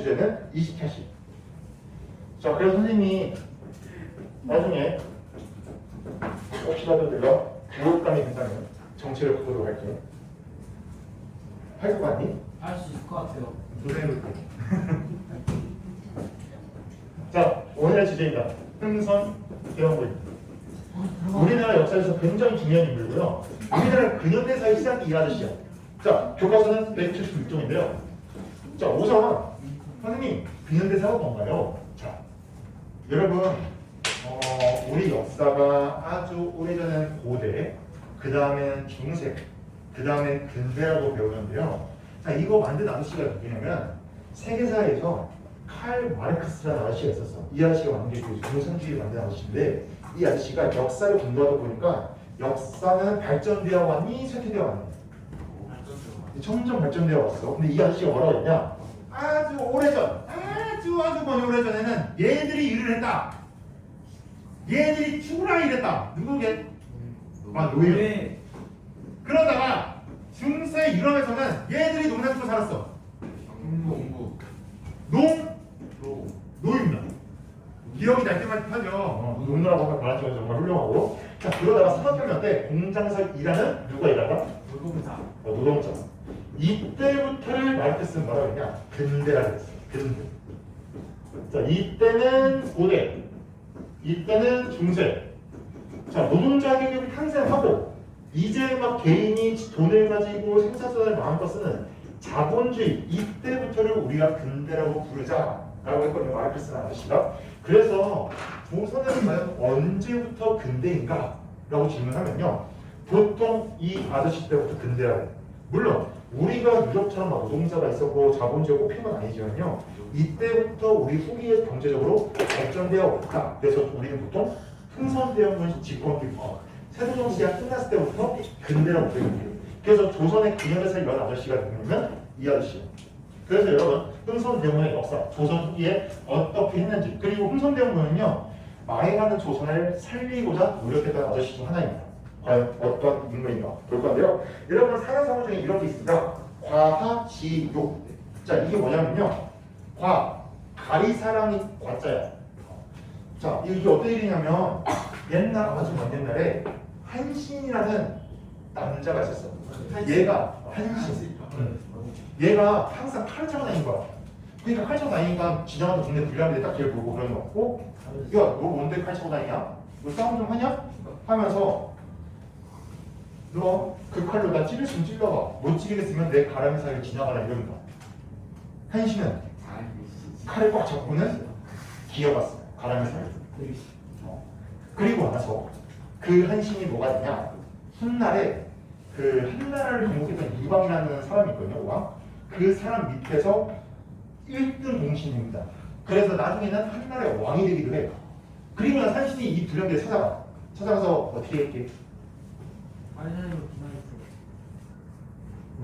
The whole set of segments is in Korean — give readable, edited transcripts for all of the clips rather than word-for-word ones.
주제는 20차씩. 자, 그래서 선생님이 나중에 혹시라도 내가 교육감이 된다면 정치를 바꾸도록 할게. 할 거 같니? 할 수 있을 것 같아요. 도전해볼게. 자, 오늘의 주제입니다. 흥선 대원군입니다. 우리나라 역사에서 굉장히 중요한 인물이고요. 우리나라 근현대사의 시작 이 아저씨야. 자, 교과서는 176종인데요. 자, 우선 선생님, 근현대사가 뭔가요? 자, 여러분, 우리 역사가 아주 오래전엔 고대, 그 다음에는 중세, 그 다음에 근대라고 배우는데요. 자, 이거 만든 아저씨가 누구냐면 세계사에서 칼 마르크스라는 아저씨가 있었어. 이 아저씨가 만든 게 공산주의 만든 아저씨인데, 이 아저씨가 역사를 공부하다 보니까 역사는 발전되어 왔니? 쇠퇴되어 왔니? 점점 발전되어 왔어. 근데 이 아저씨가 뭐라고 했냐? 아주 오래전, 아주 먼 오래전에는 얘들이 일을 했다. 얘들이 죽으라 일했다. 누구게? 노예. 그러다가 중세 유럽에서는 얘들이 농사짓고 살았어. 노입니다. 기억이 날 때만 하죠. 농노라고 하면 말하지만 정말 훌륭하고. 자, 그러다가 산업혁명 때 공장에서 일하는 누가 일하다? 노동자. 이때부터를 마르크스는 뭐라고 했냐? 근대라고 했어. 근대. 자, 이때는 고대, 이때는 중세. 자, 노동자 계급이 탄생하고 이제 막 개인이 돈을 가지고 생산성을 마음껏 쓰는 자본주의, 이때부터를 우리가 근대라고 부르자라고 했거든요. 마르크스라는 아저씨가. 그래서 조선은 과연 언제부터 근대인가? 라고 질문하면요, 보통 이 아저씨 때부터 근대라고 해요. 물론 우리가 유럽처럼 막 노동자가 있었고 자본주의가 꼽힌 건 아니지만요, 이때부터 우리 후기에 경제적으로 발전되어 왔다. 그래서 우리는 보통 흥선대원군 집권기, 세조정 시대가 끝났을 때부터 근대라고 부릅니다. 그래서 조선의 근현대사를 연 아저씨가 누구냐면 이 아저씨예요. 그래서 여러분, 흥선대원군의 역사, 조선 후기에 어떻게 했는지, 그리고 흥선대원군은요, 망해가는 조선을 살리고자 노력했던 아저씨 중 하나입니다. 과연 어떤 인물인가 볼 건데요. 여러분, 사연상호 중에 이런 게 있습니다. 과하지요. 자, 이게 뭐냐면요, 가리사랑이 과자야. 자, 이게 어떤 일이냐면 옛날, 아주 먼 옛날에 한신이라는 남자가 있었어. 얘가 한신. 얘가 항상 칼을 차고 다닌 거야. 그러니까 칼 차고 다니니까 지나가는 동네 불량들이 딱 걔를 보고 그러는 거 같고, 야, 너 뭔데 칼 차고 다니냐? 너 싸움 좀 하냐? 하면서 너 그 칼로 나 찌를 수 있으면 찔러봐. 못 찌르겠으면 내 가람이 사이를 지나가라 이러는 거야. 한신은 칼을 꽉 잡고는 기어갔어. 가람이 사이를. 그리고 나서 그 한신이 뭐가 되냐? 훗날에 그 한나라를 정복했던 이방이라는 사람이 있거든요. 왕. 그 사람 밑에서 1등 공신입니다. 그래서 나중에는 한나라의 왕이 되기도 해요. 그리고 나서 한신이 이 불량들을 찾아가. 찾아가서 어떻게 했게?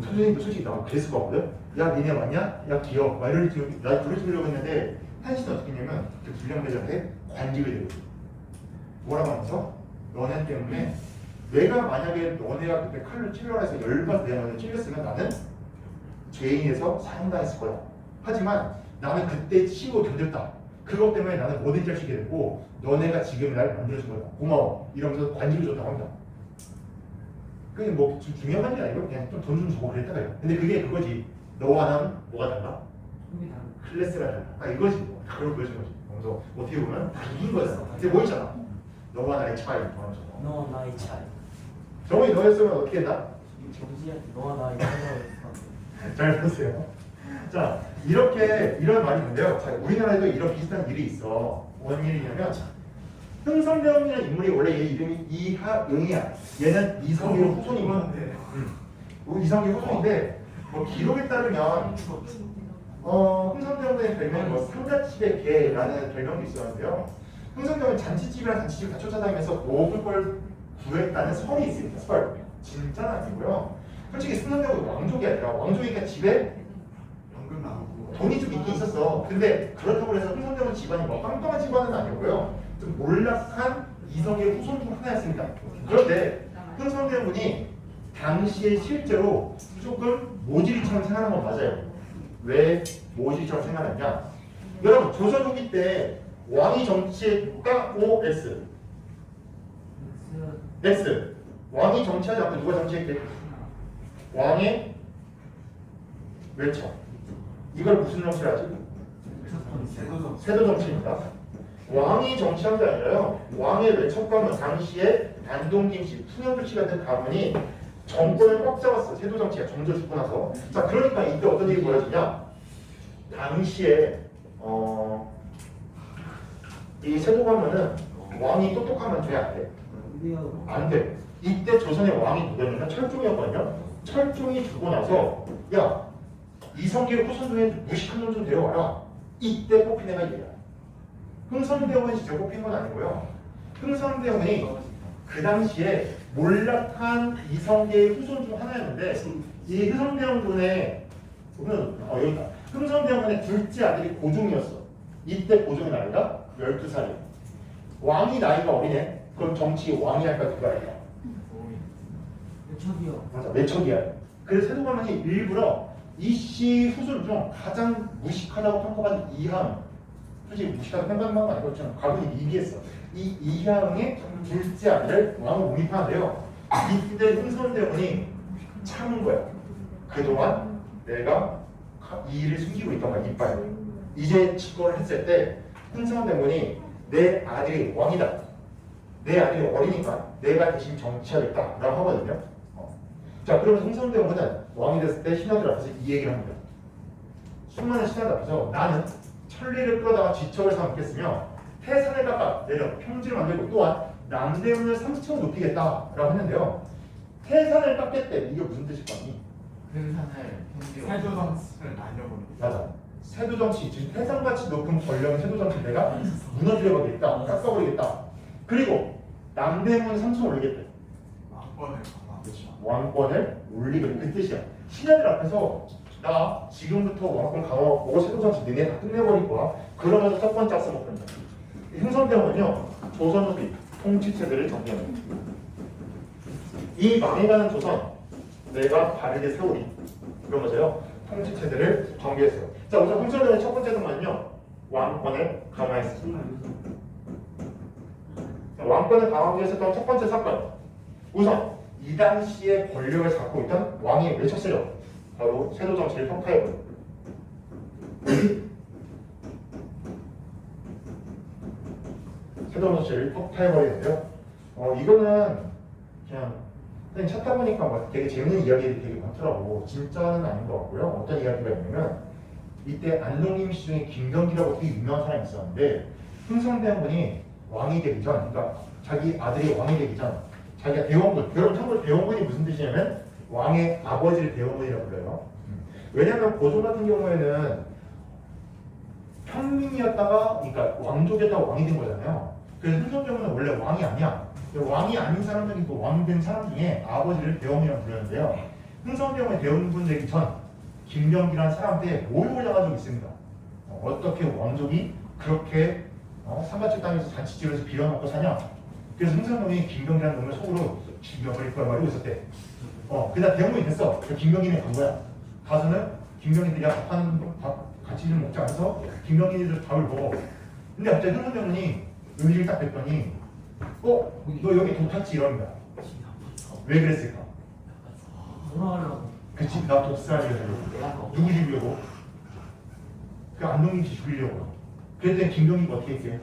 선생님도 솔직히 나 그랬을 거거든. 야, 니네 맞냐? 야, 기어. 막 이럴 나 부르시려고 했는데 한신은 어떻게 했냐면 그 불량대장한테 관직을 내고 뭐라고 하면서, 너네 때문에 내가 만약에 너네가 그때 칼로 찔러라 해서 열받아 내가 너네 찔렸으면 나는 죄인에서 사형당했을 거야. 하지만 나는 그때 치고 견뎠다. 그것 때문에 나는 뭐든지 할 수 있게 됐고 너네가 지금 날 만들어준 거야. 고마워. 이러면서 관직을 줬다고 합니다. 그게 뭐 중요한 게 아니고 그냥 좀 돈 좀 주고 그랬다가요. 근데 그게 그거지. 너와 나는 뭐가 달라? 클래스가 달라. 딱 이거지. 뭐. 다 그걸 보여준 거지. 그래서 어떻게 보면 다 이긴 거잖아. 근데 뭐 있잖아. 너와 나의 차이. 너와 나의 차이. 정훈이 너였으면 어떻게 했나? 정지한테 너와 나의 차이라고 잘 보세요. 자, 이렇게 이런 말이 있는데요. 자, 우리나라에도 이런 비슷한 일이 있어. 뭔 일이냐면 흥선대원이라는 인물이 원래 얘 이름이 이하응이야. 얘는 이성계 후손이거든. 이성계 후손인데 뭐 기록에 따르면 흥선대원의 별명이 뭐 상자집의 개라는 별명도 있었는데요. 흥선대원은 잔치집이랑 잔치집 다 쫓아다니면서 먹을 걸 구했다는 설이 있습니다. 설. 진짜는 아니고요. 솔직히 흥선대원은 왕족이 아니라 왕족이니까 집에 돈이 좀 있긴 있었어. 근데 그렇다고 해서 흥선대원 집안이 뭐 빵빵한 집안은 아니고요. 좀 몰락한 이성의 후손 중 하나였습니다. 그런데 흥선대원군이 당시에 실제로 조금 모질이처럼 생각한 건 맞아요. 왜? 무엇이처럼 생각했냐? 여러분 조선 후기 때 왕이 정치했다 OS X 왕이 정치하지 않고 누가 정치했게? 왕의 외척. 이걸 무슨 정치를 하지? 세도 정치입니다. 왕이 정치한 게 아니라요. 왕의 외척 가문 당시에 안동김 씨, 풍영주 씨 같은 가문이 정권을 꽉 잡았어. 세도 정치가 정조 죽고 나서. 자, 그러니까 이때 어떤 일이 벌어지냐? 당시에 이 세도 가문은 왕이 똑똑하면 돼, 안 돼? 안 돼. 이때 조선의 왕이 누구였냐면 철종이었거든요. 철종이 죽고 나서 야 이성계의 후손 중에 무식한 놈 좀 데려와라. 이때 뽑힌 애가 얘야. 흥선대원이 직접 뽑힌 건 아니고요. 흥선대원이 그 당시에 몰락한 이성계의 후손 중 하나였는데 이 흥선대원 군의 여기다 흥선대원 군의 둘째 아들이 고종이었어. 이때 고종의 나이가 12살이야. 왕이 나이가 어리네. 그럼 정치 왕이 할까 누가 할까? 저기요. 맞아, 매척이야. 그래서 세도가문이 일부러 이씨 후손 중 가장 무식하다고 평가받은 이항, 솔직히 무식하다고 평가받는 건 아니고 좀 가분이 미비했어. 이 이항의 둘째 아들을 왕으로 옹립하는데요. 이때 흥선대원이 참은 거야. 그동안 내가 이 일을 숨기고 있던 거야, 이빨. 이제 집권을 했을 때 흥선대원이 내 아들이 왕이다. 내 아들이 어리니까 내가 대신 정치하겠다라고 하거든요. 자, 그러면 흥선대원은 왕이 됐을 때 신하들 앞에서 이 얘기를 합니다. 수많은 신하들 앞에서 나는 천리를 끌어다가 지척을 삼겠으며 태산을 깎아 내려 평지를 만들고 또한 남대문을 30층 높이겠다라고 했는데요. 태산을 깎겠대. 이게 무슨 뜻일까니? 세조정치를 날려버리고. 맞아. 세도정치, 즉 태산같이 높은 권력의 세도정치 내가 무너뜨려버리겠다, 깎아버리겠다. 그리고 남대문 3층 올리겠대. 왕권을 강화. 왕권을 올리겠다. 그 뜻이야. 신하들 앞에서 나 지금부터 왕권 강화하고 세도정치 너네 다 끝내버릴 거야. 그러면서 첫 번째 악수 먹는다. 흥선대원은요 조선 후기 통치체제를 정리합니다. 이 망해가는 조선 내가 바르게 세우리. 그러면서요 통치체제를 정비했어요. 자, 우선 흥선대원의 첫 번째 동안은요 왕권을 강화했습니다. 왕권을 강화하기 위해서 했던 첫 번째 사건, 우선 이 당시에 권력을 갖고 있던 왕의 외척 세력, 바로 세도 정치를 평가해버려. 세도 정치를 평가해버리는데요. 이거는 그냥 찾다 보니까 막 되게 재밌는 이야기들이 되게 많더라고. 진짜는 아닌 것 같고요. 어떤 이야기가 있냐면 이때 안동김 씨 중에 김경기라고 되게 유명한 사람이 있었는데 흥선대원군이 왕이 되기 전, 그러니까 자기 아들이 왕이 되기 전 자기가 대원군, 여러분 참고로 대원군이 무슨 뜻이냐면 왕의 아버지를 대원군이라고 불러요. 왜냐하면 고종 같은 경우에는 평민이었다가, 그러니까 왕족이었다가 왕이 된 거잖아요. 그래서 흥선대원은 원래 왕이 아니야. 왕이 아닌 사람 중에 그 왕 된 사람 중에 아버지를 대원이라고 부르는데요. 흥선대원의 대원군 되기 전 김경기라는 사람한테 모욕을 당한 적이 있습니다. 어떻게 왕족이 그렇게 상가집 땅에서 잔치집에서 빌어먹고 사냐? 그래서 흥선대원이 김경기라는 놈을 속으로 죽여버릴 거야 말이고 있었대. 그다음 대원군이 됐어. 김경기는 간 거야. 가서는 김경기들이 밥 같이 좀 먹자 해서 김경기들 밥을 먹어. 근데 갑자기 흥선대원이 음식을 딱 뱉더니 너 여기 독 탔지? 이러는 거야. 왜 그랬을까? 뭐라 하려고? 그치, 나 독살이라고. 누구 죽이려고? 그 안동김 씨 죽이려고. 그랬더니 김경기가 어떻게 했게?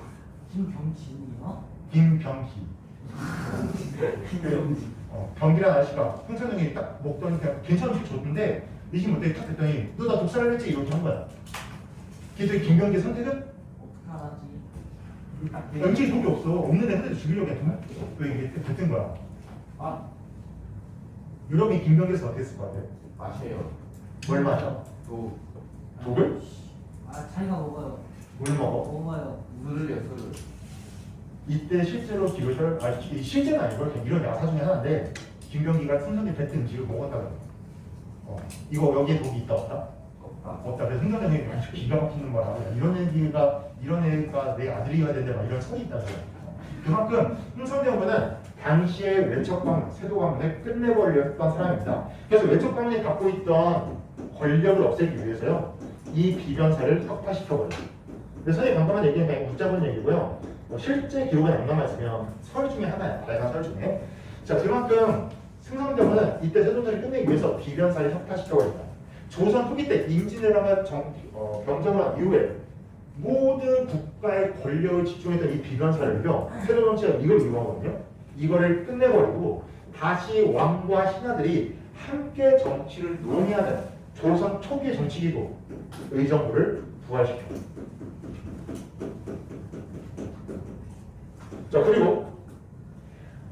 김경진이요? 김병기. 김경진. 병기라는 아저씨가 흥선영이 딱 먹더니 그냥 괜찮은 음식 줬는데 미식 못해 딱 했더니 너 나 독살을 했지? 이렇게 한 거야. 그래서 김경기의 선택은? 어떻게 알았지? 음식이 독이 없어. 없는데 근데 죽이려고 했나? 왜 이게 됐던 거야? 유럽이 김경기에서 어떻게 했을 것 같아? 마셔요. 뭘 마셔? 독을? 자기가 먹어요. 뭘 먹어? 먹어요. 술을요, 술을. 이때 실제로 기호절, 실제는 아니고 그냥 이런 야사 중에 하나인데 김경기가 승선이 뱉은 음식을 먹었다고. 이거 여기에 독이 있다 없다? 없다. 그래서 승선이 아주 기가 막히는 거라. 이런 애가 내 아들이어야 되는데 막 이런 설이 있다고. 그만큼 흥선대원군은 당시에 외척가문, 세도가문을 끝내버렸던 사람입니다. 그래서 외척가문이 갖고 있던 권력을 없애기 위해서요. 이 비변사를 혁파시켜버려. 근데 선생님 방금한 얘기는 그냥 웃자본 얘기고요. 뭐 실제 기록은 안 남아있으면 설 중에 하나야. 다양한 설 중에. 자, 그만큼 승성대원은 이때 세종대를 끝내기 위해서 비변사를 혁파시켜버린다. 조선 후기 때 임진왜란과 병정을 한 이후에 모든 국가의 권력을 집중했던 이 비변사를요, 세종정치가 이걸 이용하거든요. 이거를 끝내버리고 다시 왕과 신하들이 함께 정치를 논의하는 조선 초기의 정치기구 의정부를 부활시켜. 자, 그리고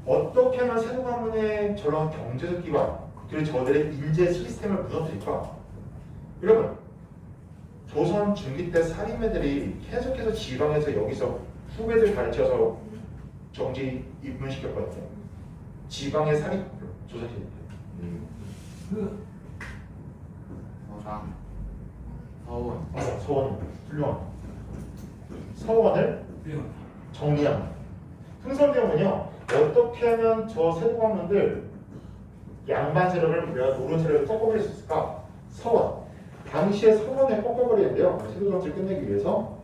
어떻게 하면 세종 가문의 저런 경제적 기반 그리고 저들의 인재 시스템을 무너뜨릴까? 여러분, 조선 중기 때 살인매들이 계속해서 지방에서 여기서 후배들 가르쳐서 정지 입문시켰거든요. 지방의 살인 조사팀. 그 서당 서원 서원 훌륭한. 서원을 정리합니다. 흥선대원은요, 어떻게 하면 저 세도관문들 양반 세력을 우리가 노른 세력을 꺾어버릴 수 있을까? 서원. 당시에 서원을 꺾어버리는데요. 세도 정치를 끝내기 위해서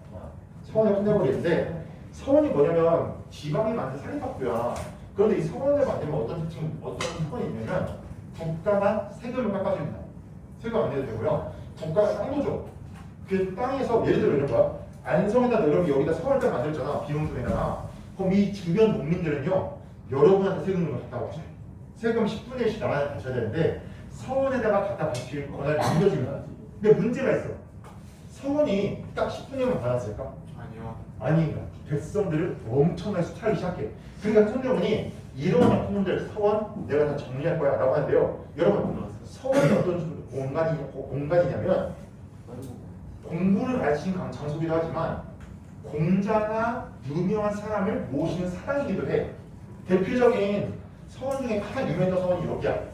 서원을 끝내버리는데, 서원이 뭐냐면 지방이 만든 살인학교야. 그런데 이 서원을 만들면 어떤 특권이 있냐면 국가가 세금을 깎아줍니다. 세금 안 내도 되고요. 국가가 땅도 줘. 그 땅에서 예를 들어 이런 거야. 안성에다 너희 여기다 서원을 딱 만들었잖아. 비용소에다가. 그럼 이 주변 농민들은요, 여러분한테 세금을 갖다 바쳐요. 세금 10분의 1씩 나라에 바쳐야 되는데 서원에다가 갖다 바칠 권한을 남겨줍니다. 근데 문제가 있어. 서원이 딱 10분의 1만 받았을까? 아니요. 아닌가. 백성들을 엄청나게 수탈하기 시작해. 그러니까 손대원이 이런 약품들 서원 내가 다 정리할 거야 라고 하는데요. 여러분, 서원이 어떤 공간이냐면 공부를 가르치는 장소기도 하지만 공자나 유명한 사람을 모시는 사당이기도 해. 대표적인 서원 중에 가장 유명한 서원이 여기야.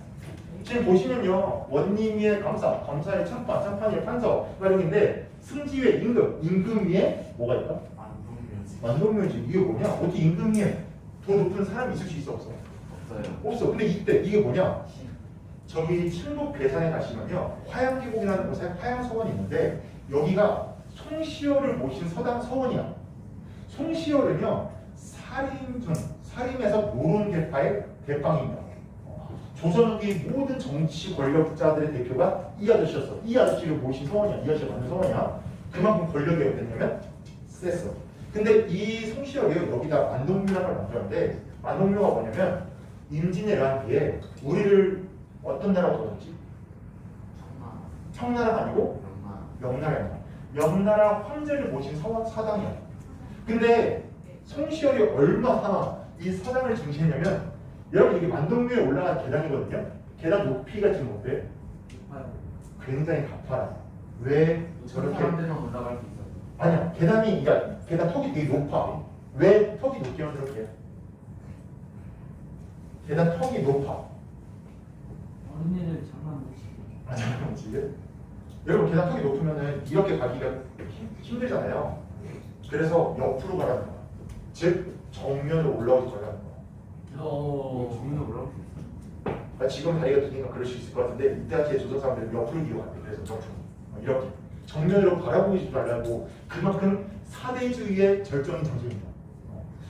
지금 보시면요, 원님위의 감사, 감사의 참판, 참판의 판서 이런 인데 승지위의 임금, 임금 위에 뭐가 있다? 만동묘지 만동묘지. 이게 뭐냐? 어떻게 임금 위에 더 높은 사람이 있을 수 있어 없어? 없어요. 없어. 근데 이때 이게 뭐냐? 저기 칠곡 괴산에 가시면요, 화양계곡이라는 곳에 화양서원이 있는데 여기가 송시열을 모신 서원이야. 송시열은요, 살인에서 노론계파의 대빵입니다. 조선 후기 모든 정치 권력자들의 대표가 이 아저씨였어. 이 아저씨를 모신 서원이야. 이 아저씨가 만든 서원이야. 그만큼 권력이 어땠냐면 셌어. 근데 이 송시열이 여기다 만동묘라는 걸 만들었는데, 만동묘가 뭐냐면 임진왜란 뒤에 우리를 어떤 나라가 도왔지? 청나라가 아니고 명나라야. 명나라 황제를 모신 사당이야. 근데 송시열이 얼마나 이 사당을 중시했냐면, 여러분 이게 만동묘에 올라간 계단이거든요. 계단 높이가 지금 어때? 굉장히 가파라. 왜 저렇게? 사람들만 올라갈 수 있어요. 아니야. 그러니까 계단 턱이 되게 높아. 왜 턱이 높게 만들었게? 계단 턱이 높아. 어린애를 장난 못 치게. 아, 잠깐만 지금. 여러분 계단 턱이 높으면은 이렇게 가기가 힘들잖아요. 그래서 옆으로 가라는 거야. 즉 정면으로 올라오지 말라는 거야. 주민은 올라갈 수 있어요. 지금 다리가 기니까 그럴 수 있을 것 같은데 이때 당시에 조선 사람들은 옆으로 기어갔대. 그래서 옆으로 이렇게 정면으로 바라보지 말라고. 그만큼 사대주의의 절정인 장소입니다.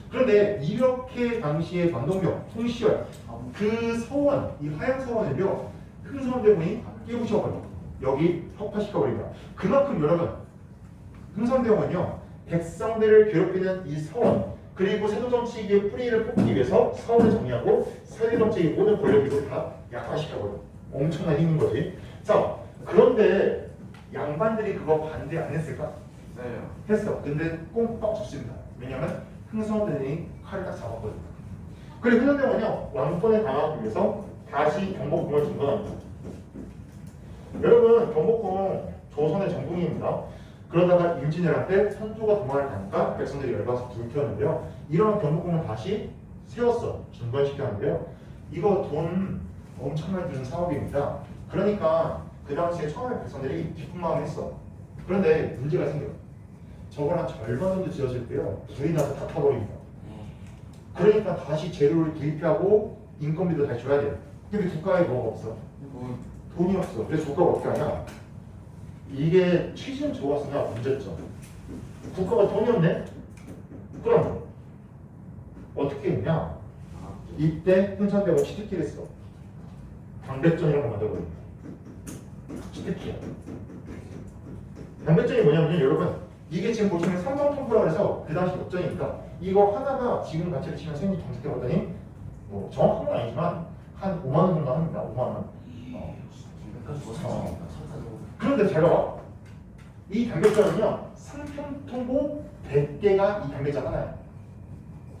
그런데 이렇게 당시에 만동묘, 송시열, 그 서원, 이 화양서원을요, 흥선대원이 깨부셔버려. 여기 혁파시켜버린다. 그만큼 여러분, 흥선대원은요, 백성들을 괴롭히는 이 서원, 그리고 세도정치기의 뿌리를 뽑기 위해서 서원을 정리하고 세도정치의 모든 권력을 다 약화시켜버려. 엄청난 힘인 거지. 자, 그런데 양반들이 그거 반대 안 했을까? 네. 했어. 근데 꽁뻑 죽습니다. 왜냐면 흥선대원이 칼을 딱 잡았거든요. 그리고 흥선대원은요, 왕권을 강화하기 위해서 다시 경복궁을 증거합니다. 여러분, 경복궁 조선의 정궁입니다. 그러다가 임진왜란 때 선조가 도망을 가니까 백성들이 열받아서 불을 켰는데요. 이런 경복궁을 다시 세웠어. 중건시켰는데요. 이거 돈 엄청나게 드는 사업입니다. 그러니까 그 당시에 처음에 백성들이 기쁜 마음을 했어. 그런데 문제가 생겨. 저걸 한 절반 정도 지어질 때요, 불이 나서 다 타버립니다. 그러니까 다시 재료를 구입하고 인건비도 다시 줘야 돼요. 근데 국가에 뭐가 없어? 돈이 없어. 그래서 국가가 어떻게 하냐? 이게 최신 좋았으나 문제점. 국가가 돈이 없네? 그럼 어떻게 했냐? 이때 흥선대가 치트키를 써. 방백전이라고 만들거든요. 치트키야. 방백전이 뭐냐면요, 여러분. 이게 지금 보시면 삼성통보라 그래서 그 당시 역전이니까 이거 하나가 지금 가치를 치면 생긴 검색해 봤더니 뭐 정확한 건 아니지만 한 5만 원 정도 합니다. 5만 원. 그런데 잘 봐봐. 이 단백자는요, 상품 통보 100개가 이 단백자 하나야.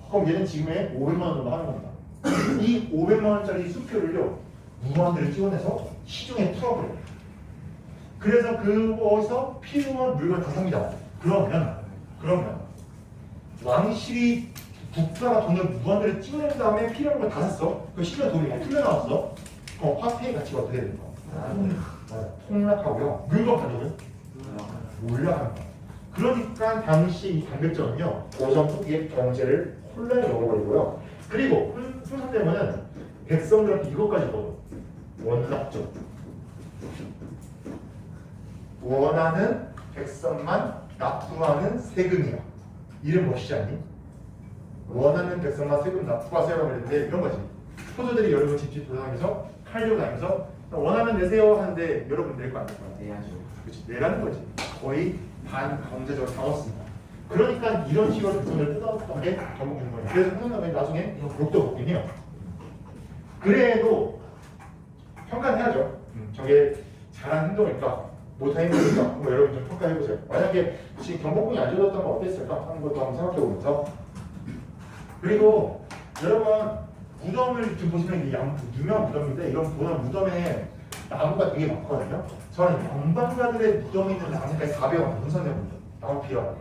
그럼 얘는 지금의 500만 원 정도 하는 겁니다. 이 500만 원짜리 수표를요, 무한대로 찍어내서 시중에 풀어버려요. 그래서 그거에서 필요한 물건을 다 삽니다. 그러면 왕실이 국가가 돈을 무한대로 찍어낸 다음에 필요한 걸 다 샀어. 그 시중에 돈이 막 풀려 나왔어. 화폐의 가치가 어떻게 되는 거야? 맞아. 폭락하고요. 물건 가격은 올라가는 거야. 그러니까 당시 이 단백전은요, 오점 후기에 경제를 혼란에 넣어버리고요. 그리고 흥선대원은 백성들한테 이것까지 넣어. 원납적. 원하는 백성만 납부하는 세금이야. 이름 멋있지 않니? 원하는 백성만 세금 납부하세요 그랬는데 이런 거지. 소수들이 여러분 집집 돌아다니면서 칼 들고 다니면서 원하면 내세요 하는데 여러분 낼 거 안 낼 거야. 내야죠. 그렇지, 내라는 거지. 거의 반경제적으로 다 얻습니다. 그러니까 이런 식으로 돈을 뜯어왔던 게 전북 거예요. 그래서 흥선대원이 나중에 욕도 먹긴 해요. 그래도 평가해야죠. 저게 잘한 행동일까? 못한 행동일까? 한번 여러분 좀 평가해보세요. 만약에 지금 경복궁이 안 지어졌다면 어땠을까? 하는 것도 한번 생각해보면서. 그리고 여러분 무덤을 지금 보시면 이게 유명한 무덤인데 이런 보면 무덤에 나무가 되게 많거든요. 저는 영방가들의 무덤에 있는 나무까지 400원 흥선대 무덤. 나무 필요하다.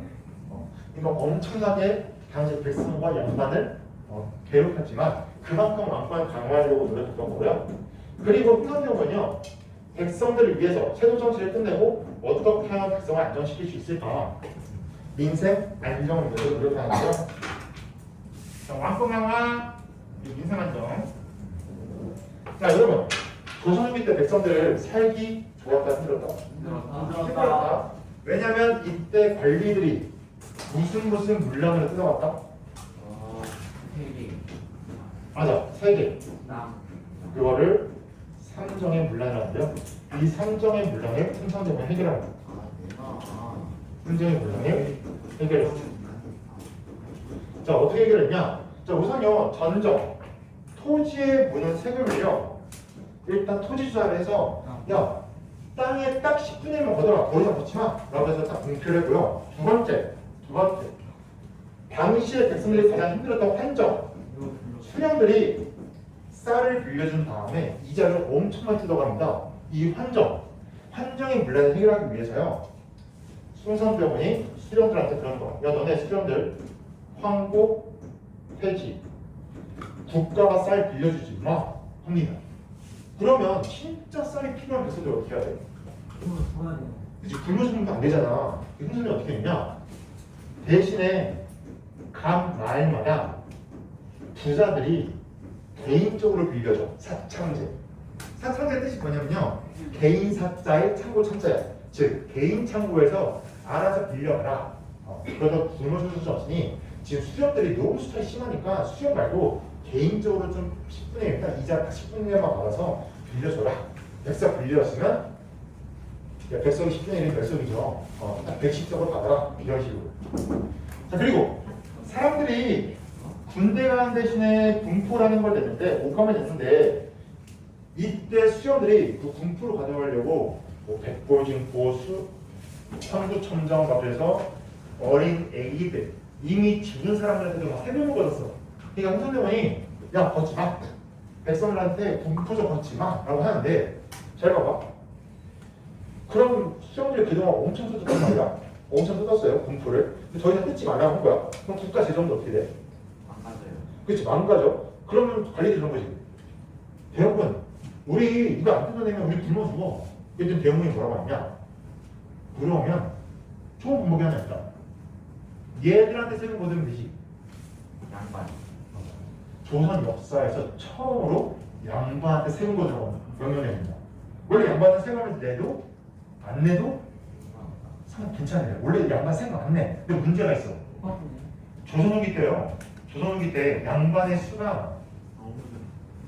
그러니까 엄청나게 당시 백성과 양반을 괴롭혔지만 그만큼 왕권을 강화하려고 노력했던 거고요. 그리고 흥선대원은요, 백성들을 위해서 세도 정치를 끝내고 어떻게 하면 백성을 안정시킬 수 있을까? 민생 안정을 위해서 노력하는 거죠. 자, 왕권 강화, 민생 안정. 자, 여러분, 조선시대 때 백성들 살기 좋았다, 힘들었다? 힘들었다. 왜냐면 이때 관리들이 무슨 물량을 뜯어왔다? 세계. 맞아, 3개. 남. 그거를 삼정의 물량이라는데요. 이 삼정의 물량을 흥선대원이 해결하는 거예요. 삼정의 물량을 해결했어요. 자, 어떻게 해결했냐? 자, 우선요, 전정. 토지에 무는 세금을요, 일단 토지 조사를 해서, 야, 땅에 딱 10분의 1만 걷어라. 더 이상 걷지 마. 라고 해서 딱 공표를 했고요. 두 번째. 당시에 백성들이 가장 힘들었던 환정. 수령들이 쌀을 빌려준 다음에 이자를 엄청 많이 뜯어갑니다. 이 환정의 문란을 해결하기 위해서요, 숭선병원이 수령들한테 그런 거야. 야, 너네 수령들 황고, 폐지, 국가가 쌀 빌려주지 마 합니다. 그러면 진짜 쌀이 필요한 백성들 어떻게 해야 돼? 그치, 굶어 죽으면 안 되잖아. 흥선이 어떻게 했냐? 대신에 각 마을마다 부자들이 개인적으로 빌려줘. 사창제. 사창제 뜻이 뭐냐면요, 개인 사자의 창고 창자야. 즉 개인 창고에서 알아서 빌려라. 그래서 굶어 죽을 수 없으니 지금 수령들이 너무 숫자가 심하니까 수령 말고 개인적으로 좀 10분의 1, 이자 딱 10분의 1만 받아서 빌려줘라. 백석 빌려줬으면, 야, 백석이 10분의 1이 백석이죠. 딱 110석을 받아라. 이런 식으로. 자, 그리고 사람들이 군대 가는 대신에 군포라는 걸 냈는데, 옷감을 냈는데, 이때 수령들이 그 군포를 가져가려고 뭐 백보징포, 천구천정 앞에서 어린 애기들, 이미 죽은 사람들한테도 막 세금을 걷었어. 그러니까 흥선대원이 야, 걷지 마. 백성들한테 군포 좀 걷지 마. 라고 하는데, 잘 봐봐. 그럼 수령들이 그동안 엄청 뜯었단 말이야. 엄청 뜯었어요, 군포를. 근데 더 이상 뜯지 말라고 한 거야. 그럼 국가 재정도 어떻게 돼? 망가져요. 그렇지, 망가져. 그러면 관리들 이런 거지. 대형군, 우리 이거 안 뜯어내면 우리 굶어 죽어. 그랬더니 대형군이 뭐라고 했냐? 그러면 좋은 방법이 하나 있다. 얘들한테 세금 걷으면 되지. 양반. 조선 역사에서 처음으로 양반한테 세금 걷으라고 명령을 합니다. 원래 양반은 세금을 내도 안 내도 괜찮아요. 원래 양반 생각 안 내. 근데 문제가 있어. 바쁘네. 조선후기 때요. 조선후기 때 양반의 수가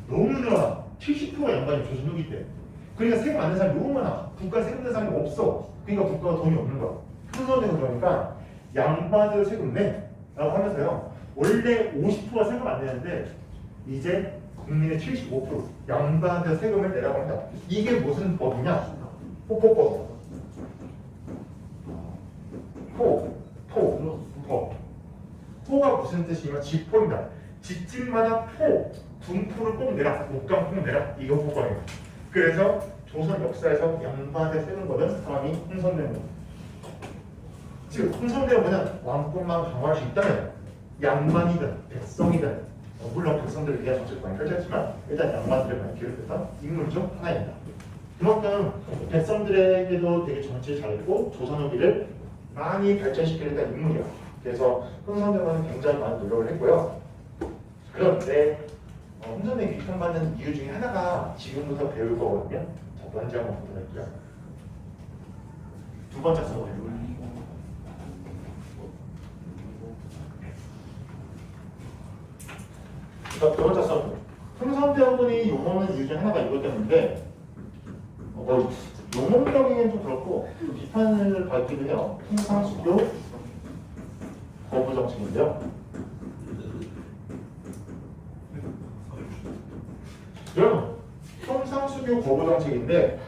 너무 늘어나. 70%가 양반이 조선후기 때. 그러니까 세금 안 내는 사람이 너무 많아. 국가 세금 내는 사람이 없어. 그러니까 국가가 돈이 없는 거야. 흥선대가 그러니까 양반들 세금 내 라고 하면서요. 원래 50%가 세금 안 내는데 이제 국민의 75% 양반들 세금을 내라고 한다. 이게 무슨 법이냐? 포포법. 포. 포가 무슨 뜻이냐면 지포입니다. 집집마다 포, 분포를 꼭 내라. 옷감 꼭 내라. 이거 포법이에요. 그래서 조선 역사에서 양반을 세금 거는 사람이 흥선대입니다. 즉 흥선대는 왕권만 강화할 수 있다면 양반이든 백성이든 물론 백성들을 위한 정책을 많이 펼쳤지만 일단 양반들을 많이 기록했던 인물 중 하나입니다. 그만큼 백성들에게도 되게 정치 잘했고 조선 후기를 많이 발전시키려던 인물이야. 그래서 흥선대는 굉장히 많은 노력을 했고요. 그런데 흥선대 비판받는 이유 중에 하나가 지금부터 배울 거거든요. 자, 먼저 한번 보도록 할게요. 두 번째 써보세요. 자, 두 번째 써. 흥선대원군이 욕먹는 이유 중에 하나가 이것 때문인데 욕먹다기는 좀 그렇고 좀 비판을 받기도 해요. 통상수교 거부 정책인데요. 여러분, 통상수교 거부 정책인데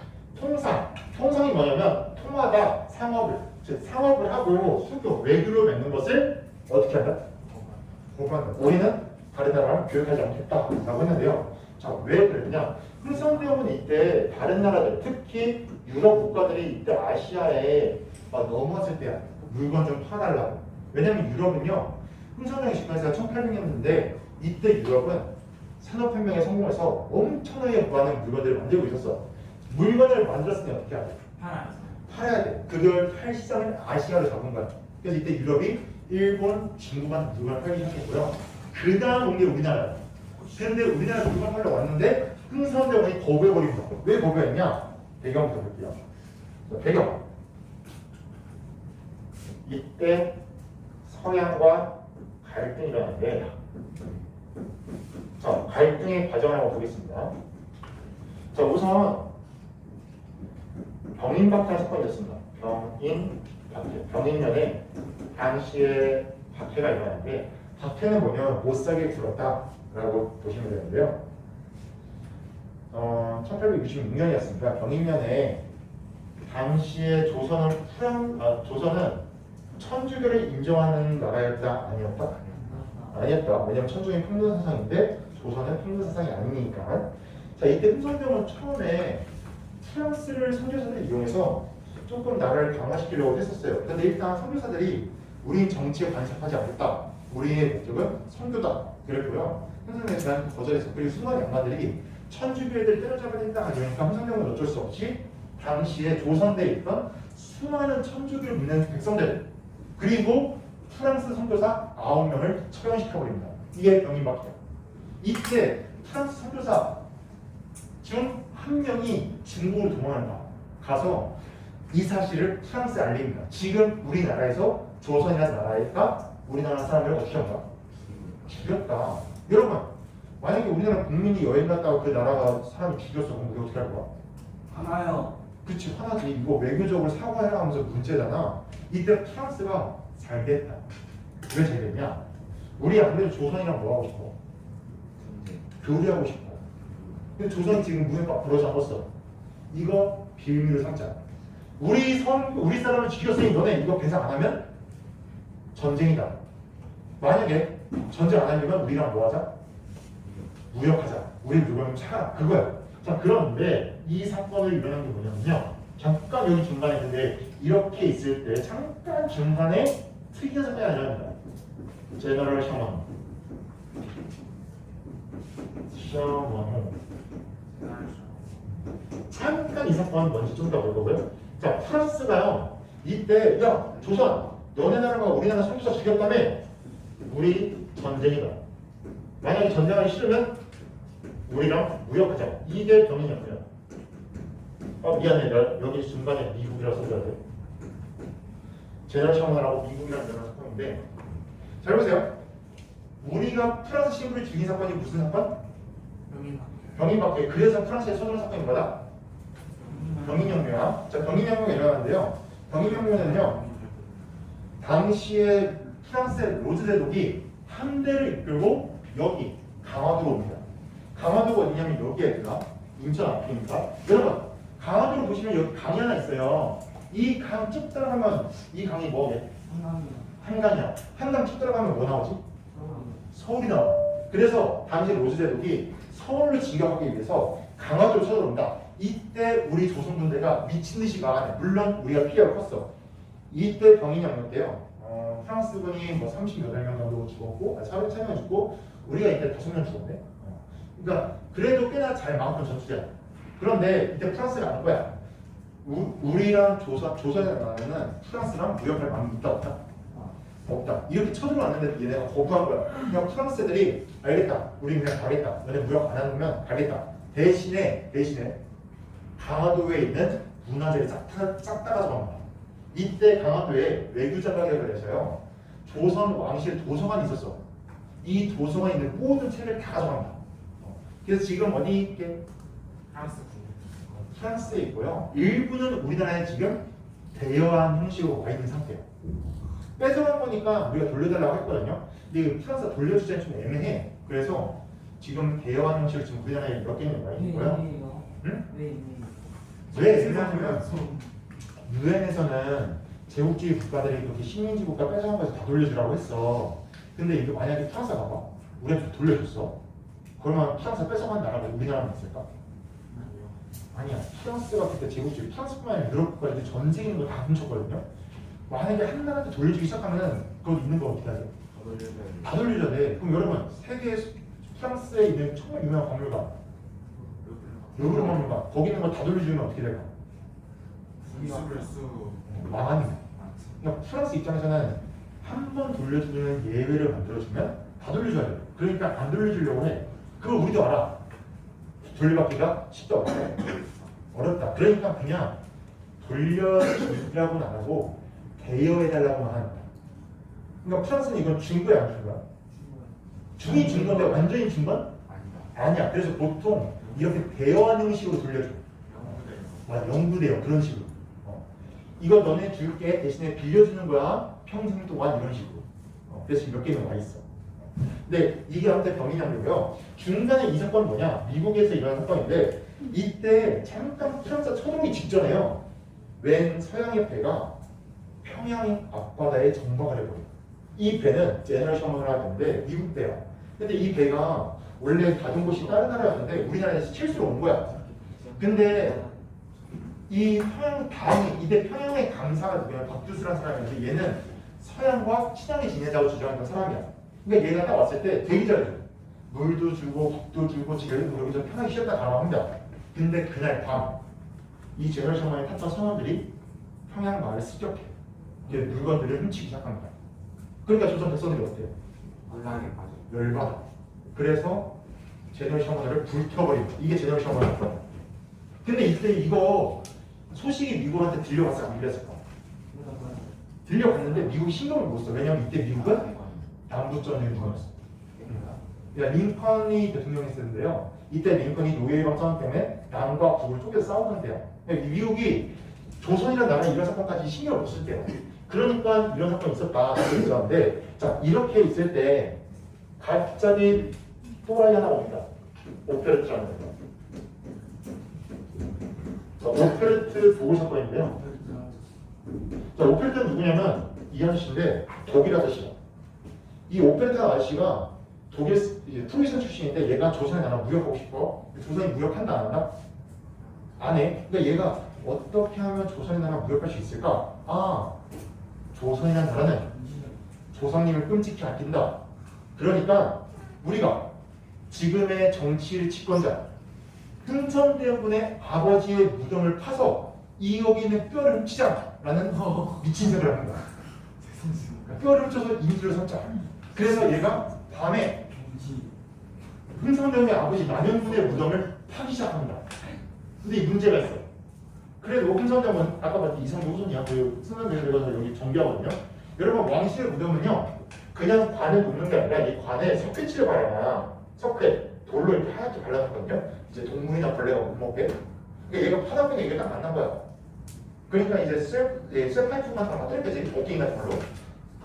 통상이 뭐냐면 통하다 상업을 즉 상업을 하고 수교 외교를 맺는 것을 어떻게 한다? 거부한다. 우리는 다른 나라랑 교역하지 않겠다라고 했는데요. 자, 왜 그랬냐? 흥선대원은 이때 다른 나라들, 특히 유럽 국가들이 이때 아시아에 막 넘어왔을 때야. 물건 좀 팔아달라고. 왜냐면 유럽은요, 흥선대원 집권해서 1800년인데 이때 유럽은 산업혁명에 성공해서 엄청나게 많은 물건들을 만들고 있었어. 물건을 만들었으니 어떻게 해야 돼? 팔아야 돼. 그걸 팔 시장을 아시아로 잡은 거야. 그래서 이때 유럽이 일본, 중국한 물건을 팔기 시작했고요. 그 다음 온 게 우리나라야. 근데 우리나라 물건 팔러 왔는데 흥선대원이 거부해버린 거야. 왜 거부했냐? 배경부터 볼게요. 배경. 이때 서양과 갈등이 일어나는데 자, 갈등의 과정을 한번 보겠습니다. 자, 우선 병인박탈 사건이 있었습니다. 병인년에 당시에 박해가 일어났는데 박해는 뭐냐면 못살게 굴었다라고 보시면 되는데요. 1866년이었습니다. 병인년에 당시에 조선은 천주교를 인정하는 나라였다 아니었다? 아니었다. 왜냐면 천주교는 평등 사상인데 조선은 평등 사상이 아니니까. 자, 이때 흥선대원은 처음에 프랑스를 선교사들을 이용해서 조금 나라를 강화시키려고 했었어요. 근데 일단 선교사들이 우린 정치에 간섭하지 않겠다. 우리의 목적은 선교다. 그랬고요. 흥선대원은 그냥 거절했어. 그리고 수많은 양반들이 천주교애들 때려잡아야 된다 하니까 흥선대원은 어쩔 수 없이 당시에 조선대에 있던 수많은 천주교를 믿는 백성들 그리고 프랑스 선교사 9명을 처형시켜버립니다. 이게 병인박해야. 이때 프랑스 선교사 중 한 명이 중국으로 도망한다. 가서 이 사실을 프랑스에 알립니다. 지금 우리나라에서 조선이라는 나라가 우리나라 사람을 어떻게 한다? 죽였다. 여러분, 만약에 우리나라 국민이 여행 갔다가 그 나라가 사람이 죽였어. 그럼 우리 어떻게 할 거야? 하나요. 그치, 화나지. 이거 외교적으로 사과해라 하면서 문제잖아. 이때 프랑스가 잘 됐다. 왜 잘 됐냐? 우리 아무래도 조선이랑 뭐 하고 싶어? 교류하고 싶어. 근데 조선이 지금 문을 막 부러잡았어. 이거 비밀로 삼자. 우리 사람을 죽였으니 너네 이거 배상 안 하면 전쟁이다. 만약에 전쟁 안 하려면 우리랑 뭐 하자? 무역하자. 우리 물건을 사. 그거야. 자, 그런데 이 사건을 일어난 게 뭐냐면요. 잠깐 여기 중간에 근데 이렇게 있을 때 잠깐 중간에 특이한 사건이 일어납니다. 제너럴 셔먼호. 잠깐 이 사건 뭔지 좀 더 볼거고요. 자, 프랑스가요. 이때 야 조선 너네 나라가 우리나라 선교사 죽였다며 우리 전쟁이다. 만약에 전쟁하기 싫으면 우리랑 무역하자. 이게 병인이었고요. 미안해. 나 여기 중간에 미국이라고 써줘야 돼. 제너럴 셔먼하고 미국이라는 이런 사건인데 잘 보세요. 우리가 프랑스 신부를 죽인 사건이 무슨 사건? 병인박해. 그래서 프랑스의 서두른 사건인 거다. 병인혁명이야. 자, 병인혁명이 일어나는데요. 병인혁명은요, 당시에 프랑스의 로즈 제독이 함대를 이끌고 여기 강화도로 옵니다. 강화도가 어디냐면 여기에 있구나. 인천 앞이니까. 여러분, 강화도로 보시면 여기 강이 하나 있어요. 이 강 쭉 따라가면 이 강이 뭐게? 한강이야. 한강 쭉 따라가면 뭐 나오지? 서울이 나와. 그래서 당시 로즈 제독이 서울로 진격하기 위해서 강화도로 쳐들어온다. 이때 우리 조선 군대가 미친 듯이 막아내. 물론 우리가 피해가 컸어. 이때 병인혁명 때요. 프랑스군이 뭐 38명 정도 죽었고, 400명 죽고, 우리가 이때 5명 죽었네. 그러니까 그래도 꽤나 잘 막았던 전투잖아. 그런데 이때 프랑스가 아는 거야. 우리랑 조선에 나면은 프랑스랑 무역할 마음이 있다 없다? 없다. 이렇게 쳐들어왔는데 얘네가 거부한 거야. 그냥 프랑스 애들이 알겠다. 우리 그냥 가겠다. 너네 무역 안 하면 가겠다. 대신에 강화도에 있는 문화재를 싹 다 가져갑니다. 이때 강화도에 외교자 가격을 해서요. 조선 왕실 도서관이 있었어. 이 도서관에 있는 모든 책을 다 가져갑니다. 그래서 지금 어디 있게? 프랑스에 있고요. 일부는 우리나라에 지금 대여한 형식으로 와 있는 상태예요. 뺏어간 거니까 우리가 돌려달라고 했거든요. 근데 프랑스가 돌려주자니 좀 애매해. 그래서 지금 대여한 형식을 지금 우리나라에 몇 개는 와 있고요. 응? 왜 애매하냐면 유엔에서는 제국주의 국가들이 그렇게 식민지 국가 뺏어간 거에서 다 돌려주라고 했어. 근데 이게 만약에 프랑스가 봐봐. 우리한테 돌려줬어. 그러면 프랑스가 뺏어간 나라가 우리나라만 있을까? 아니야. 프랑스가 그때 제국주의, 프랑스뿐만 아니라 유럽 국가들이 전쟁 있는 거 다 훔쳤거든요. 만약에 한 나라한테 돌려주기 시작하면 그거 있는 거 어떻게 하죠? 다 돌려줘야 돼. 그럼 여러분, 세계 프랑스에 있는 정말 유명한 박물관, 루브르 박물관, 거기 있는 거 다 돌려주면 어떻게 될까? 망하는 거야. 그러니까 프랑스 입장에서는 한 번 돌려주는 예외를 만들어주면 다 돌려줘야 돼. 그러니까 안 돌려주려고 해. 그걸 우리도 알아. 돌려받기가 쉽다 어렵다. 어렵다. 그러니까 그냥 돌려주려고는 안 하고 대여해달라고만 하는 거야. 그러니까 프랑스는 이건 준 거야, 안 준 거야? 주긴 준 건데 완전히 준 건? 아니야. 그래서 보통 이렇게 대여한 형식으로 돌려줘. 영구대여 그런 식으로. 이거 너네 줄게 대신에 빌려주는 거야. 평생 동안 이런 식으로. 그래서 지금 몇 개는 와 있어. 근데 이게 한때 병인혁명이고요. 중간에 이 사건은 뭐냐? 미국에서 일어난 사건인데 이때 잠깐 프랑스가 쳐들어오기 직전에요. 웬 서양의 배가 평양 앞바다에 정박을 해버려요. 이 배는 제너럴 셔먼을 하는데 미국 배야. 근데 이 배가 원래 가던 곳이 다른 나라였는데 우리나라에서 실수로 온 거야. 근데 이 평양 다행히 이때 평양의 강사가 누구냐? 박두수라는 사람인데 얘는 서양과 친하게 지내자고 주장했던 사람이야. 그러니까 얘가 딱 왔을 때 되게 잘해줘. 물도 주고 밥도 주고 지금 여기서 편하게 쉬었다 가라고 합니다. 근데 그날 밤 이 제너럴 셔먼이 탔던 선원들이 평양 마을을 습격해. 물건들을 훔치기 시작합니다. 그러니까 조선 백성들이 어때요? 열받아. 그래서 제너럴 셔먼을 불태워버립니다. 이게 제너럴 셔먼의 사건. 근데 이때 이거 소식이 미국한테 들려갔어요? 안 들렸을까? 들려갔는데 미국이 신경을 못 써. 왜냐면 이때 미국은 남북전쟁 중이었어. 링컨이 대통령이었는데요. 이때 링컨이 노예방 싸움 때문에 남과 북을 쪼개서 싸우던 때요. 미국이 조선이라는 나라에 이런 사건까지 신경을 못 쓸 때요. 그러니까 이런 사건이 있었다. 있었는데, 자 이렇게 있을 때 갑자기 또라이 하나 옵니다. 오페르트라는 거. 자, 오페르트 보고 사건인데요. 자, 오페르트는 누구냐면 이 아저씨인데 독일 아저씨야. 이 오페르트 아저씨가 독일 프로이센 출신인데 얘가 조선에 나라 무역하고 싶어. 조선이 무역한다 안 한다? 안 해. 그러니까 얘가 어떻게 하면 조선에 나라 무역할 수 있을까? 아, 조선이라는 나라는 조상님을 끔찍히 아낀다. 그러니까 우리가 지금의 정치 집권자 흥선대원군의 아버지의 무덤을 파서 이 여기 있는 뼈를 훔치자라는 미친 생각을 합니다. 뼈를 훔쳐서 인주를 삼자. 그래서 얘가 밤에 흥선대원의 아버지 남현군의 무덤을 파기 시작합니다. 근데 이 문제가 있어. 그래도 흥선정은 아까 봤듯이 이성도 후손이야. 그 승선정에 들어가서 여기 정비하거든요. 여러분 왕실의 무덤은요 그냥 관을 놓는 게 아니라 이 관에 석회칠을 발라놔. 석회 돌로 이렇게 하얗게 발라놨거든요. 이제 동물이나 벌레가 못 먹게. 그러니까 얘가 파다 보니까 이게 딱 만난 거야. 그러니까 이제 쇠 파이프만 다 뚫겠지. 복갱이 같은 걸로.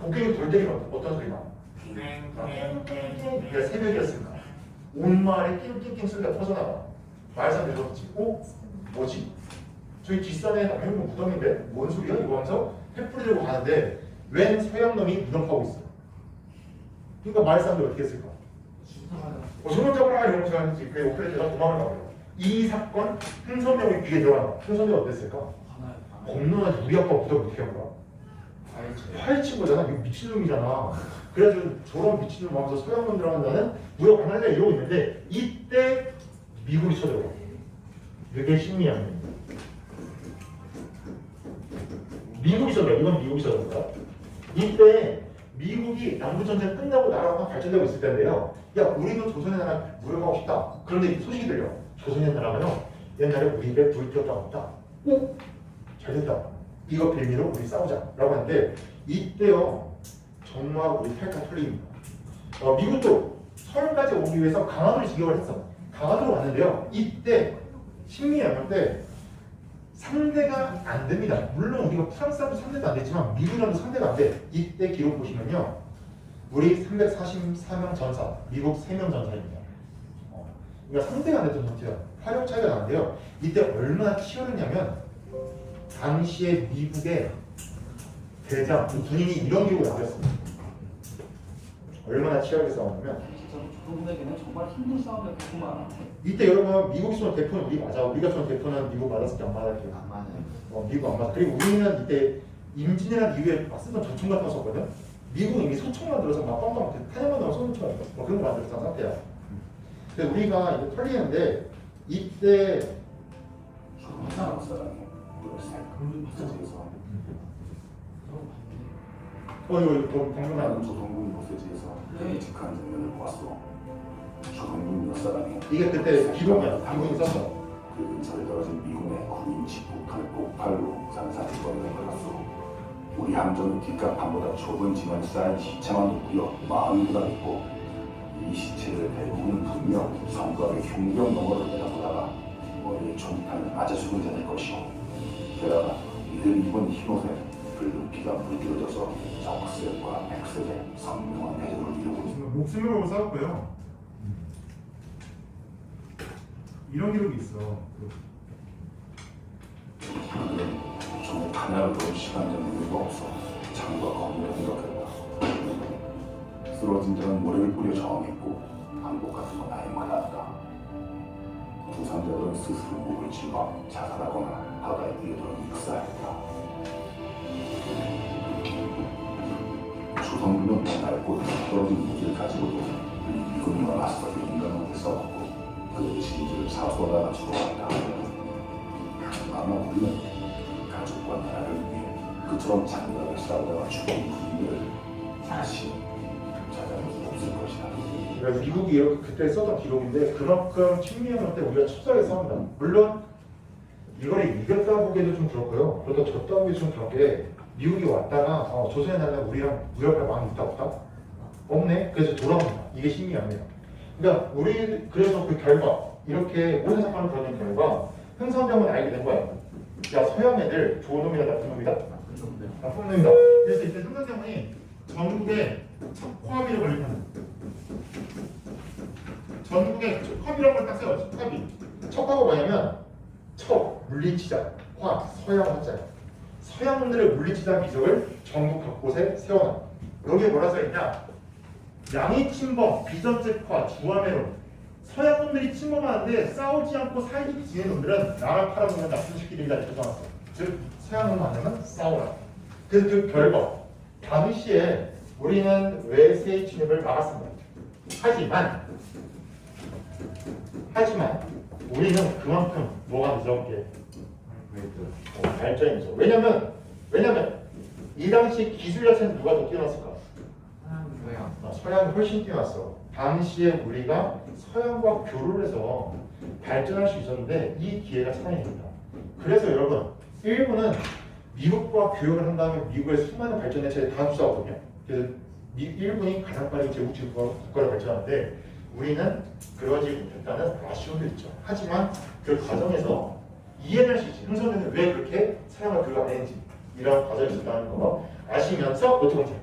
복갱이 돌 때리면 어떤 소리 나? 그러니까 새벽이었으니까 온 마을에 낑낑낑 소리가 터져나가. 마을 사람들이 들었지. 뭐지? 저희 뒷산에 남영국 무덤인데 뭔 소리야? 이거 하면서 해 뿌리려고 가는데 웬 서양 놈이 무덤 파고 있어. 그러니까 마을 사람들 어떻게 했을까? 손을 잡아라 이러면서 하는지 그게 오페레트가 도망을 가버려. 이 사건 흥선명이 귀에 들어간다. 흥선명이 어땠을까? 겁나가지고 우리 아빠 무덤 어떻게 한 거야? 파헤친 거잖아. 이거 미친놈이잖아. 그래가지고 저런 미친놈 하면서 서양 놈 들어간다는 무역 반할래 이러고 있는데 이때 미국이 쳐들어가. 이게 신미합니다. 미국이 쳐들어가. 이건 미국이 쳐들어가. 이때 미국이 남북전쟁 끝나고 나라가 발전되고 있을 때인데요. 야 우리도 조선의 나라 무역하고 싶다. 그런데 소식이 들려. 조선의 나라가요. 옛날에 우리 입에 불 튀었다고 했다. 오? 잘됐다. 이거 빌미로 우리 싸우자라고 하는데 이때요. 정말 우리 팔까 털립니다. 미국도 서울까지 오기 위해서 강화도를 지격을 했어. 강화도로 왔는데요. 이때 신미양을 때 상대가 안 됩니다. 물론 우리가 프랑스하고 상대가 안 됐지만 미국이랑도 상대가 안 돼. 이때 기록 보시면요. 우리 344명 전사, 미국 3명 전사입니다. 그러니까 상대가 안 됐던 전투야. 화력 차이가 나는데요. 이때 얼마나 치열했냐면 당시에 미국의 대장, 군인이 이런 기록을 남겼습니다. 얼마나 치열하게 싸웠냐면 조선군에게는 정말 힘든 싸움이었구만. 이때 여러분 미국이 쏘는 대포는 우리 맞아. 우리가 쏘는 대포는 미국 맞았을 때 안 맞았대요. 안 맞아요. 미국 안 맞아. 그리고 우리는 이때 임진왜란 이후에 쓰던 조총 같은 거 썼거든. 미국은 이미 소총 만들어서 막 빵빵 탄약만 나오면 쏘는 총 그런 거 만들어서 상태야. 근데 우리가 이제 털리는데 이때 이거 방금 나는 조선군 노세지에서 끔찍한 장면을 보았어. 조선군 몇 사람이 이게 그때 기록이야. 기록이 썼어. 그 근처에 떨어진 미군의 군인 집폭탄을 폭발로 산산거리를 걸었어. 우리 함정은 뒷간판보다 좁은 짐을 쌓인 시체만 있고요. 40구나 있고 이 시체들 대부분은 분명 성곽의 흉경 너머를 내다보다가 머리에 총탄을 맞아 죽은 자들 것이오. 게다가 이들 입은 흰옷에 붉은 피가 물들어져서 적색과 백색의 선명한 배경을 이루고 있습니다. 목숨을 걸고 싸웠고요. 이런 기록이 있어. 그들은 종의 탄약을 볼 시간적 여유가 없어 창과 검을 공격했다. 쓰러진 자는 모래를 뿌려 저항했고 반복 같은 건 아예 말았다. 부상자들은 스스로 목을 집어 자살하거나 바다에 뛰어들어 익사했다. 조선군은 낡고 떨어진 무기를 가지고도 미군과 맞서 인간한테 싸웠고 그 진주를 사수하다가 죽어갔다. 아마 우리는 가족과 나라를 위해 그처럼 장렬하게 싸우다가 죽은 군인들을 다시 찾아볼 수 없을 것이다. 그러니까 미국이 이렇게 그때 썼던 기록인데 그만큼 친미연합 때 우리가 첩사하게 싸웁니다. 물론 이거를 이겼다 보기에도 좀 그렇고요. 그렇다 졌다 보기에도 좀 그렇게 미국이 왔다가 조선의 나라가 우리랑 무역할 마음이 있다 없다? 없네. 그래서 돌아옵니다. 이게 신미합니다. 그러니까 우리 그래서 그 결과 이렇게 모든 사건을 거는 결과 흥선병은 알게 된 거야. 야 서양 애들 좋은 놈이다 나쁜 놈이다? 나쁜 놈이다. 그래서 이때 흥선병이 전국에 첩화비를 건립하는 전국에 첩화비라는 걸 딱 세워요. 첩화비. 첩화가 뭐냐면 첩, 물리치자, 화, 서양 화자야. 서양놈들의 물리치자 비석을 전국 곳곳에 세워놔. 여기에 뭐라 써있냐? 양이 침범, 비전직화, 주화매론. 서양놈들이 침범하는데 싸우지 않고 사이좋게 지내는 놈들은 나라 팔아먹는 나쁜 새끼들이다 이렇게 써놨어. 즉 서양놈 만나면 싸워라. 그래서 그 결과 당시에 우리는 외세의 침입을 막았습니다. 하지만 우리는 그만큼 뭐가 늦었게 발전이죠. 왜냐면 이 당시 기술 자체는 누가 더 뛰어났을까? 서양이 훨씬 뛰어났어. 당시에 우리가 서양과 교류를 해서 발전할 수 있었는데 이 기회가 차단이 됩니다. 그래서 여러분 일본은 미국과 교역을 한 다음에 미국의 수많은 발전의 차에 다 흡수하거든요. 그래서 일본이 가장 빨리 제국주의 국가로 발전하는데 우리는 그러지 못했다는 아쉬움도 있죠. 하지만 그 과정에서 이해할 수 있지. 흥선대는 왜 그렇게 사용을 그거 안 했는지 이런 과정이 있었다는 거 아시면서 어떻게 보면